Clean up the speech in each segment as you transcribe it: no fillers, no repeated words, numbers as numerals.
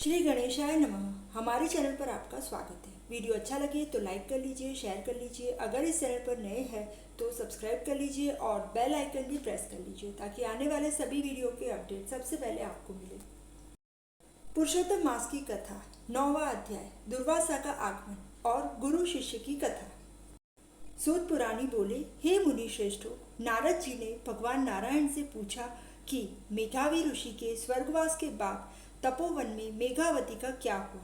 श्री गणेशाय नमः। हमारे चैनल पर आपका स्वागत है। वीडियो अच्छा लगे तो लाइक कर लीजिए, शेयर कर लीजिए। अगर इस चैनल पर नए हैं तो सब्सक्राइब कर लीजिए और बेल आइकन भी प्रेस कर लीजिए ताकि आने वाले सभी वीडियो के अपडेट सबसे पहले आपको मिले। पुरुषोत्तम मास की कथा, 9वां अध्याय, दुर्वासा का आगमन और गुरु शिष्य की कथा। सूत पुराणी बोले, हे मुनि श्रेष्ठो, नारद जी ने भगवान नारायण से पूछा कि मेघावी ऋषि के स्वर्गवास के बाद तपोवन में मेघावती का क्या हुआ।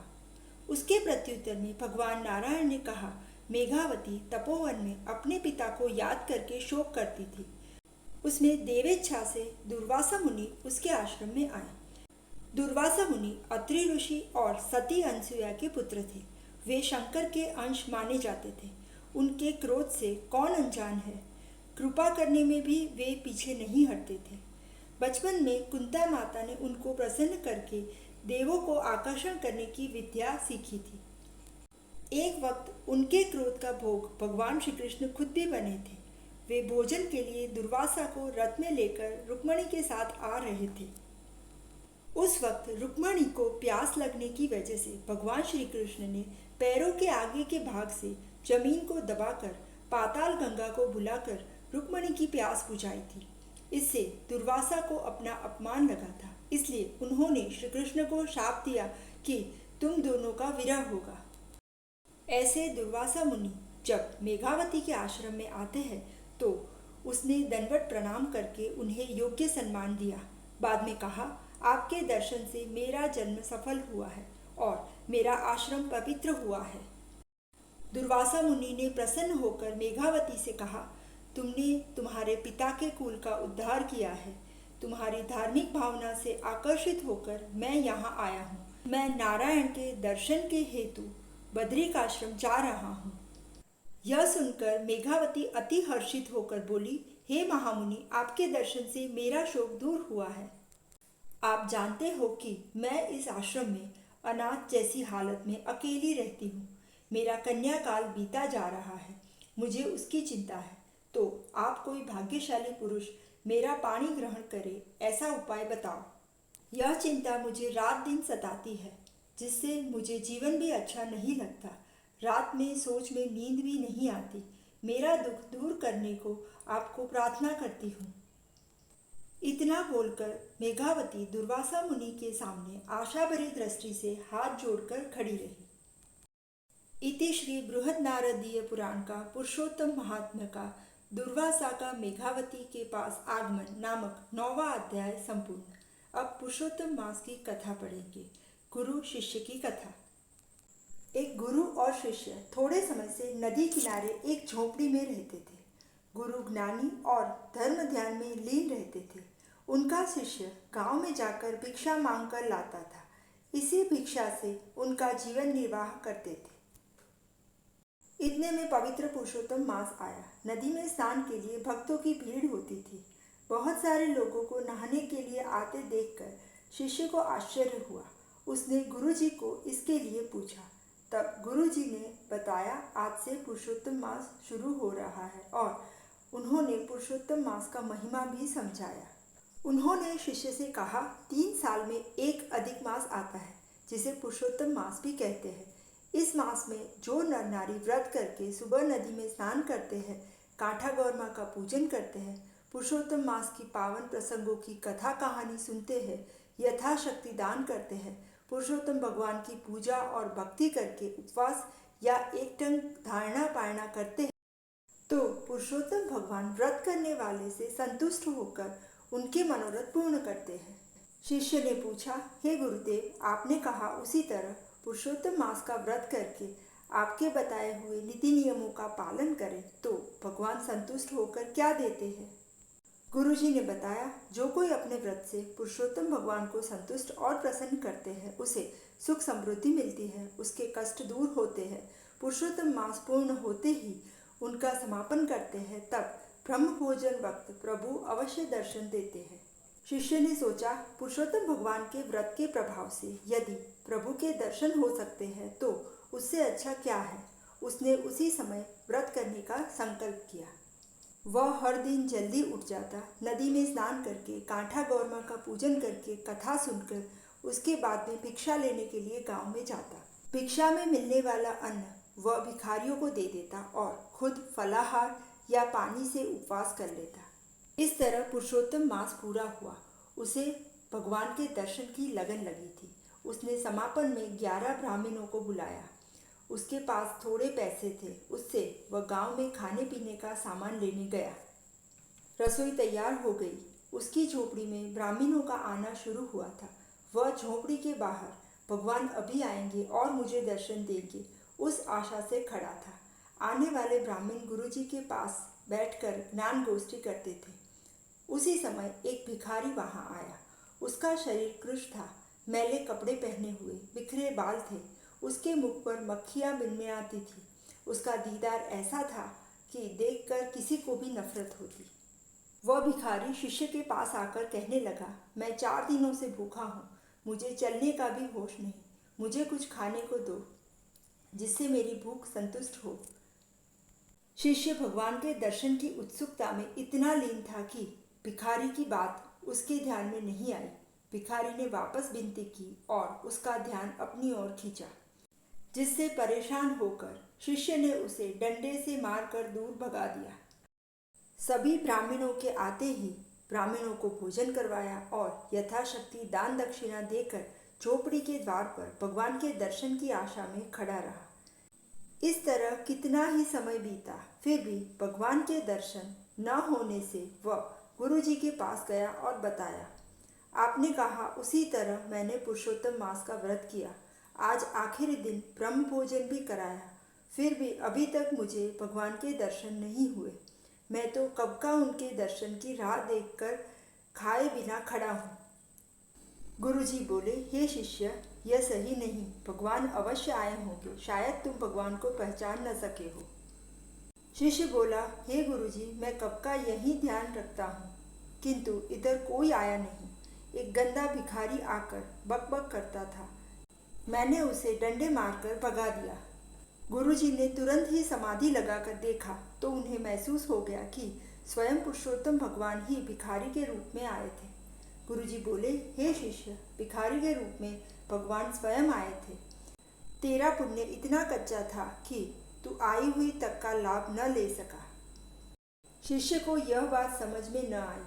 उसके प्रत्युत्तर में भगवान नारायण ने कहा, मेघावती तपोवन में अपने पिता को याद करके शोक करती थी। उसमें देवेच्छा से दुर्वासा मुनि उसके आश्रम में आए। दुर्वासा मुनि अत्रि ऋषि और सती अनसुया के पुत्र थे। वे शंकर के अंश माने जाते थे। उनके क्रोध से कौन अनजान है। कृपा करने में भी वे पीछे नहीं हटते थे। बचपन में कुंता माता ने उनको प्रसन्न करके देवों को आकर्षण करने की विद्या सीखी थी। एक वक्त उनके क्रोध का भोग भगवान श्री कृष्ण खुद भी बने थे। वे भोजन के लिए दुर्वासा को रथ में लेकर रुक्मणी के साथ आ रहे थे। उस वक्त रुक्मणी को प्यास लगने की वजह से भगवान श्री कृष्ण ने पैरों के आगे के भाग से जमीन को दबाकर पाताल गंगा को बुलाकर रुक्मणी की प्यास बुझाई थी। इससे दुर्वासा को अपना अपमान लगा था, इसलिए उन्होंने श्री कृष्ण को शाप दिया कि तुम दोनों का विरह होगा। ऐसे दुर्वासा मुनि जब मेघावती के आश्रम में आते हैं तो उसने दंडवत प्रणाम करके उन्हें योग्य सम्मान दिया। बाद में कहा, आपके दर्शन से मेरा जन्म सफल हुआ है और मेरा आश्रम पवित्र हुआ है। दुर्वासा मुनि ने प्रसन्न होकर मेघावती से कहा, तुमने तुम्हारे पिता के कुल का उद्धार किया है। तुम्हारी धार्मिक भावना से आकर्षित होकर मैं यहाँ आया हूँ। मैं नारायण के दर्शन के हेतु बद्रिकाश्रम जा रहा हूँ। यह सुनकर मेघावती अति हर्षित होकर बोली, हे महामुनि, आपके दर्शन से मेरा शोक दूर हुआ है। आप जानते हो कि मैं इस आश्रम में अनाथ जैसी हालत में अकेली रहती हूँ। मेरा कन्याकाल बीता जा रहा है, मुझे उसकी चिंता है। तो आप कोई भाग्यशाली पुरुष मेरा पाणी ग्रहण करे ऐसा उपाय बताओ। यह चिंता मुझे रात दिन सताती है, जिससे मुझे जीवन भी अच्छा नहीं लगता। रात में सोच में नींद भी नहीं आती। मेरा दुख दूर करने को आपको प्रार्थना करती हूँ। इतना बोलकर मेघावती दुर्वासा मुनि के सामने आशा भरी दृष्टि से हाथ जोड़कर खड़ी रही। इति श्री बृहन्नारदीय पुराण का पुरुषोत्तम महात्म्य का दुर्वासा का मेघावती के पास आगमन नामक 9वां अध्याय संपूर्ण। अब पुरुषोत्तम मास की कथा पढ़ेंगे। गुरु शिष्य की कथा। एक गुरु और शिष्य थोड़े समय से नदी किनारे एक झोपड़ी में रहते थे। गुरु ज्ञानी और धर्म ध्यान में लीन रहते थे। उनका शिष्य गांव में जाकर भिक्षा मांग कर लाता था। इसी भिक्षा से उनका जीवन निर्वाह करते थे। इतने में पवित्र पुरुषोत्तम मास आया। नदी में स्नान के लिए भक्तों की भीड़ होती थी। बहुत सारे लोगों को नहाने के लिए आते देखकर शिष्य को आश्चर्य हुआ। उसने गुरुजी को इसके लिए पूछा। तब गुरुजी ने बताया, आज से पुरुषोत्तम मास शुरू हो रहा है और उन्होंने पुरुषोत्तम मास का महिमा भी समझाया। उन्होंने शिष्य से कहा, 3 साल में एक अधिक मास आता है जिसे पुरुषोत्तम मास भी कहते हैं। इस मास में जो नर नारी व्रत करके सुबह नदी में स्नान करते हैं, कांठा गौर माँ का पूजन करते हैं, पुरुषोत्तम मास की पावन प्रसंगों की कथा कहानी सुनते हैं, यथाशक्ति दान करते हैं, पुरुषोत्तम भगवान की पूजा और भक्ति करके उपवास या एक टंग धारणा पारणा करते हैं, तो पुरुषोत्तम भगवान व्रत करने वाले से संतुष्ट होकर उनके मनोरथ पूर्ण करते हैं। शिष्य ने पूछा, हे गुरुदेव, आपने कहा उसी तरह पुरुषोत्तम मास का व्रत करके आपके बताए हुए नीति नियमों का पालन करें तो भगवान संतुष्ट होकर क्या देते हैं। गुरुजी ने बताया, जो कोई अपने व्रत से पुरुषोत्तम भगवान को संतुष्ट और प्रसन्न करते हैं उसे सुख समृद्धि मिलती है, उसके कष्ट दूर होते हैं। पुरुषोत्तम मास पूर्ण होते ही उनका समापन करते हैं, तब ब्रह्म भोजन वक्त प्रभु अवश्य दर्शन देते हैं। शिष्य ने सोचा, पुरुषोत्तम भगवान के व्रत के प्रभाव से यदि प्रभु के दर्शन हो सकते हैं तो उससे अच्छा क्या है। उसने उसी समय व्रत करने का संकल्प किया। वह हर दिन जल्दी उठ जाता, नदी में स्नान करके कांठा गौर माँ का पूजन करके कथा सुनकर उसके बाद में भिक्षा लेने के लिए गांव में जाता। भिक्षा में मिलने वाला अन्न वह भिखारियों को दे देता और खुद फलाहार या पानी से उपवास कर लेता। इस तरह पुरुषोत्तम मास पूरा हुआ। उसे भगवान के दर्शन की लगन लगी थी। उसने समापन में 11 ब्राह्मणों को बुलाया। उसके पास थोड़े पैसे थे, उससे वह गांव में खाने पीने का सामान लेने गया। रसोई तैयार हो गई। उसकी झोपड़ी में ब्राह्मणों का आना शुरू हुआ था। वह झोपड़ी के बाहर भगवान अभी आएंगे और मुझे दर्शन देंगे, उस आशा से खड़ा था। आने वाले ब्राह्मण गुरुजी के पास बैठकर ज्ञान गोष्ठी करते थे। उसी समय एक भिखारी वहां आया। उसका शरीर कृश था, मैले कपड़े पहने हुए, बिखरे बाल थे। उसके मुख पर मक्खियां भिनभिनाती थी। उसका दीदार ऐसा था कि देखकर किसी को भी नफरत होती। वह भिखारी शिष्य के पास आकर कहने लगा, मैं 4 दिनों से भूखा हूँ, मुझे चलने का भी होश नहीं। मुझे कुछ खाने को दो जिससे मेरी भूख संतुष्ट हो। शिष्य भगवान के दर्शन की उत्सुकता में इतना लीन था कि भिखारी की बात उसके ध्यान में नहीं आई। भिखारी ने वापस विनती की और उसका ध्यान अपनी ओर खींचा, जिससे परेशान होकर शिष्य ने उसे डंडे से मारकर दूर भगा दिया। सभी ब्राह्मणों के आते ही ब्राह्मणों को भोजन करवाया और यथाशक्ति दान दक्षिणा देकर झोपड़ी के द्वार पर भगवान के दर्शन की आशा में खड़ा रहा। इस तरह कितना ही समय बीता, फिर भी भगवान के दर्शन न होने से वह गुरुजी के पास गया और बताया, आपने कहा उसी तरह मैंने पुरुषोत्तम मास का व्रत किया। आज आखिरी दिन ब्रह्म भोजन भी कराया, फिर भी अभी तक मुझे भगवान के दर्शन नहीं हुए। मैं तो कब का उनके दर्शन की राह देखकर खाए बिना खड़ा हूँ। गुरुजी बोले, हे शिष्य, यह सही नहीं। भगवान अवश्य आए होंगे, शायद तुम भगवान को पहचान न सके हो। शिष्य बोला, हे गुरुजी, मैं कब का यही ध्यान रखता हूँ, किंतु इधर कोई आया नहीं। एक गंदा भिखारी आकर बकबक करता था, मैंने उसे डंडे मारकर भगा दिया। गुरुजी ने तुरंत ही समाधि लगाकर देखा तो उन्हें महसूस हो गया कि स्वयं पुरुषोत्तम भगवान ही भिखारी के रूप में आए थे। गुरुजी बोले, हे शिष्य, भिखारी के रूप में भगवान स्वयं आए थे। तेरा पुण्य इतना कच्चा था कि तू आई हुई तक का लाभ न ले सका। शिष्य को यह बात समझ में न आई।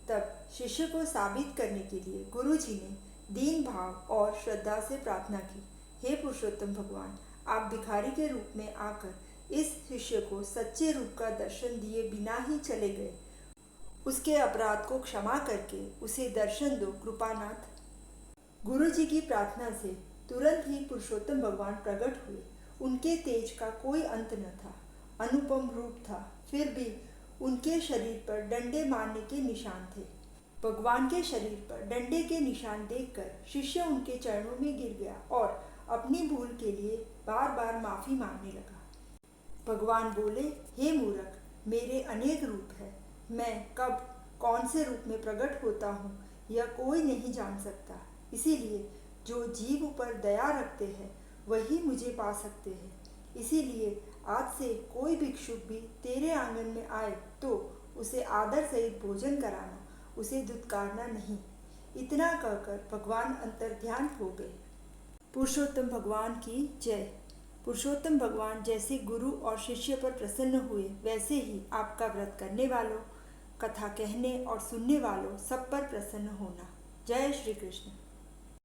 तब शिष्य को साबित करने के लिए गुरुजी ने दीन भाव और श्रद्धा से प्रार्थना की, हे पुरुषोत्तम भगवान, आप भिखारी के रूप में आकर इस शिष्य को सच्चे रूप का दर्शन दिए बिना ही चले गए। उसके अपराध को क्षमा करके उसे दर्शन दो कृपानाथ। गुरुजी की प्रार्थना से तुरंत ही पुरुषोत्तम भगवान प्रकट हुए। उनके तेज का कोई अंत न था, अनुपम रूप था। फिर भी उनके शरीर पर डंडे मारने के निशान थे। भगवान के शरीर पर डंडे के निशान देखकर शिष्य उनके चरणों में गिर गया और अपनी भूल के लिए बार बार माफी मांगने लगा। भगवान बोले, हे मूर्ख, मेरे अनेक रूप है। मैं कब कौन से रूप में प्रकट होता हूँ यह कोई नहीं जान सकता। इसीलिए जो जीव ऊपर दया रखते हैं वही मुझे पा सकते हैं। इसीलिए आज से कोई भिक्षुक भी तेरे आंगन में आए तो उसे आदर सहित भोजन कराना, उसे धुतकारना नहीं। इतना कहकर भगवान अंतर्ध्यान हो गए। पुरुषोत्तम भगवान की जय। पुरुषोत्तम भगवान जैसे गुरु और शिष्य पर प्रसन्न हुए, वैसे ही आपका व्रत करने वालों, कथा कहने और सुनने वालों सब पर प्रसन्न होना। जय श्री कृष्ण।